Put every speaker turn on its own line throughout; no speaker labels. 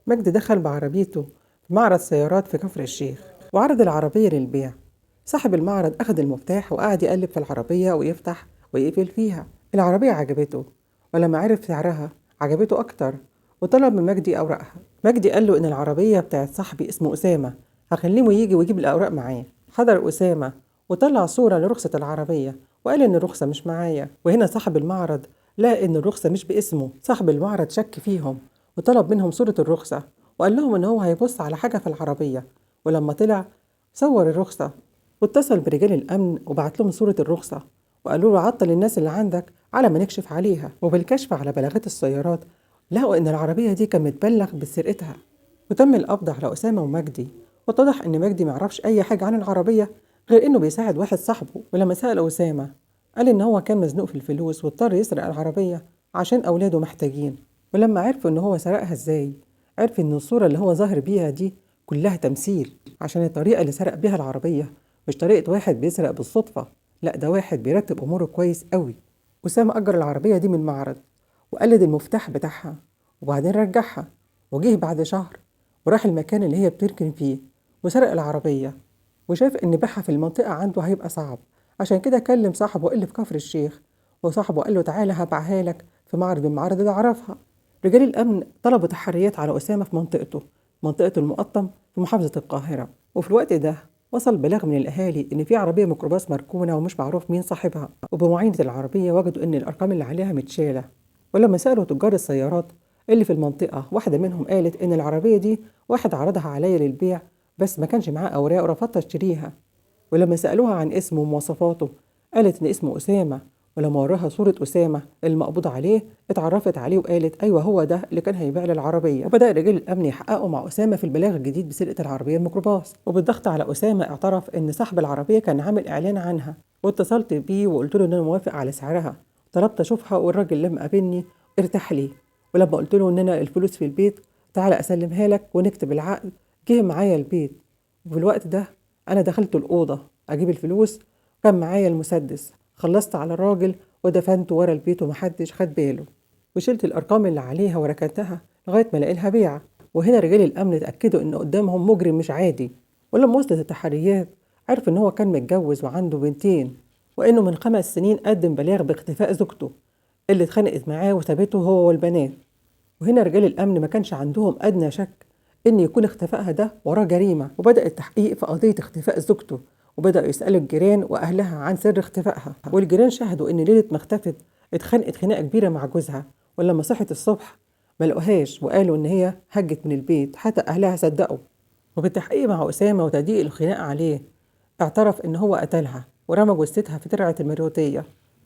مجدي دخل بعربيته في معرض سيارات في كفر الشيخ وعرض العربية للبيع. صاحب المعرض أخذ المفتاح وقعد يقلب في العربية ويفتح ويقفل فيها. العربية عجبته، ولما عرف سعرها عجبته أكتر، وطلب من مجدي أوراقها. مجدي قال له إن العربية بتاعت صاحبي اسمه أسامة، هخليه يجي ويجيب الأوراق معاه. حضر أسامة وطلع صورة لرخصة العربية وقال إن الرخصة مش معايا. وهنا صاحب المعرض لقى إن الرخصة مش باسمه. صاحب المعرض شك فيهم وطلب منهم صورة الرخصة، وقال لهم إن هو هيبص على حاجة في العربية. ولما طلع صور الرخصة واتصل برجال الأمن وبعت لهم صورة الرخصة، وقالوا له عطل الناس اللي عندك على ما نكشف عليها. وبالكشف على بلاغات السيارات لقوا إن العربية دي كان متبلغ بسرقتها، وتم القبض على أسامة ومجدي. واتضح إن مجدي معرفش أي حاجة عن العربية غير إنه بيساعد واحد صاحبه. ولما سأل أسامة قال إن هو كان مزنوق في الفلوس واضطر يسرق العربية عشان أولاده محتاجين. ولما عرفوا إن هو سرقها إزاي، عرف إن الصورة اللي هو ظاهر بيها دي كلها تمثيل، عشان الطريقة اللي سرق بيها العربية مش طريقة واحد بيسرق بالصدفة، لا ده واحد بيرتب أموره كويس قوي. أسامة أجر العربية دي من معرض وقلد المفتاح بتاعها وبعدين رجعها، وجه بعد شهر وراح المكان اللي هي بتركن فيه وسرق العربية، وشاف إن بيعها في المنطقة عنده هيبقى صعب، عشان كده كلم صاحبه اللي في كفر الشيخ، وصاحبه قال له تعالى هبيعها لك في معرض من المعارض اللي أعرفها. رجال الأمن طلبوا تحريات على أسامة في منطقته، منطقة المقطم في محافظة القاهرة. وفي الوقت ده وصل بلاغ من الأهالي إن في عربية ميكروباص مركونة ومش معروف مين صاحبها، وبمعاينة العربية وجدوا إن الأرقام اللي عليها متشالة. ولما سألوا تجار السيارات اللي في المنطقة، واحدة منهم قالت إن العربية دي واحد عرضها عليا للبيع بس ما كانش معاه أوراق ورفضت أشتريها. ولما سألوها عن اسمه ومواصفاته قالت إن اسمه أسامة. ولما وراها صورة أسامة المقبوض عليه اتعرفت عليه وقالت أيوة هو ده اللي كان هيبيع لي العربية. وبدأ رجال الأمن يحققوا مع أسامة في البلاغ الجديد بسرقة العربية الميكروباص. وبالضغط على أسامة اعترف إن صاحب العربية كان عامل إعلان عنها، واتصلت بيه وقلت له إن أنا موافق على سعرها. طلبت أشوفها والراجل لما قابلني ارتاح لي. ولما قلت له إن أنا الفلوس في البيت تعالى أسلمها لك ونكتب العقد، جه معايا البيت. وفي الوقت ده أنا دخلت الأوضة أجيب الفلوس، كان معايا المسدس، خلصت على الراجل ودفنته ورا البيت ومحدش خد باله، وشلت الأرقام اللي عليها وركنتها لغاية ما لقيلها بيعة. وهنا رجال الأمن اتأكدوا إن قدامهم مجرم مش عادي. ولما وصلت التحريات عرف إن هو كان متجوز وعنده بنتين، وإنه من 5 سنين قدم بلاغ باختفاء زوجته اللي اتخانقت معاه وسابته هو والبنات. وهنا رجال الأمن ما كانش عندهم أدنى شك إن يكون اختفائها ده وراه جريمة، وبدأ التحقيق في قضية اختفاء زوجته، وبدأوا يسألوا الجيران وأهلها عن سر اختفائها. والجيران شهدوا إن ليلة ما اختفت اتخانقت خناقة كبيرة مع جوزها، ولما صحت الصبح ما لقوهاش وقالوا إن هي هجت من البيت، حتى أهلها صدقوا. وبالتحقيق مع أسامة وتضييق الخناقة عليه اعترف إن هو قتلها ورمى جثتها في ترعة المريوطية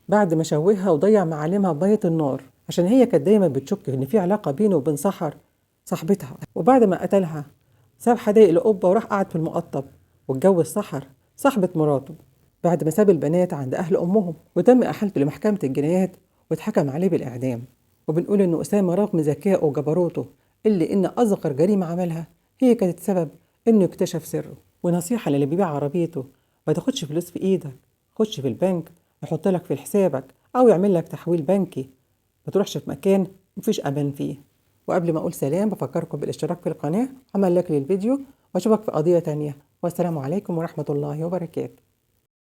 بعد ما شوهها وضيع معالمها بمية النار، عشان هي كانت دايما بتشك إن في علاقة بينه وبين سحر صاحبتها. وبعد ما قتلها ساب حدائق القبة وراح قعد في المقطب واتجوز سحر صاحبة مراته بعد ما ساب البنات عند أهل أمهم، وتم إحالته لمحكمة الجنايات واتحكم عليه بالإعدام. وبنقول إن أسامة رغم ذكائه وجبروته إلا إن أصغر جريمة عملها هي كانت سبب إنه يكتشف سره. ونصيحة للي بيبيع عربيته، ما تاخدش فلوس في إيدك، خش في البنك يحط لك في حسابك أو يعمل لك تحويل بنكي، ما تروحش في مكان مفيش أمان فيه. وقبل ما أقول سلام بفكركم بالاشتراك في القناة، عمل لايك للفيديو، وأشوفك في قضية تانية، والسلام عليكم ورحمة الله وبركاته.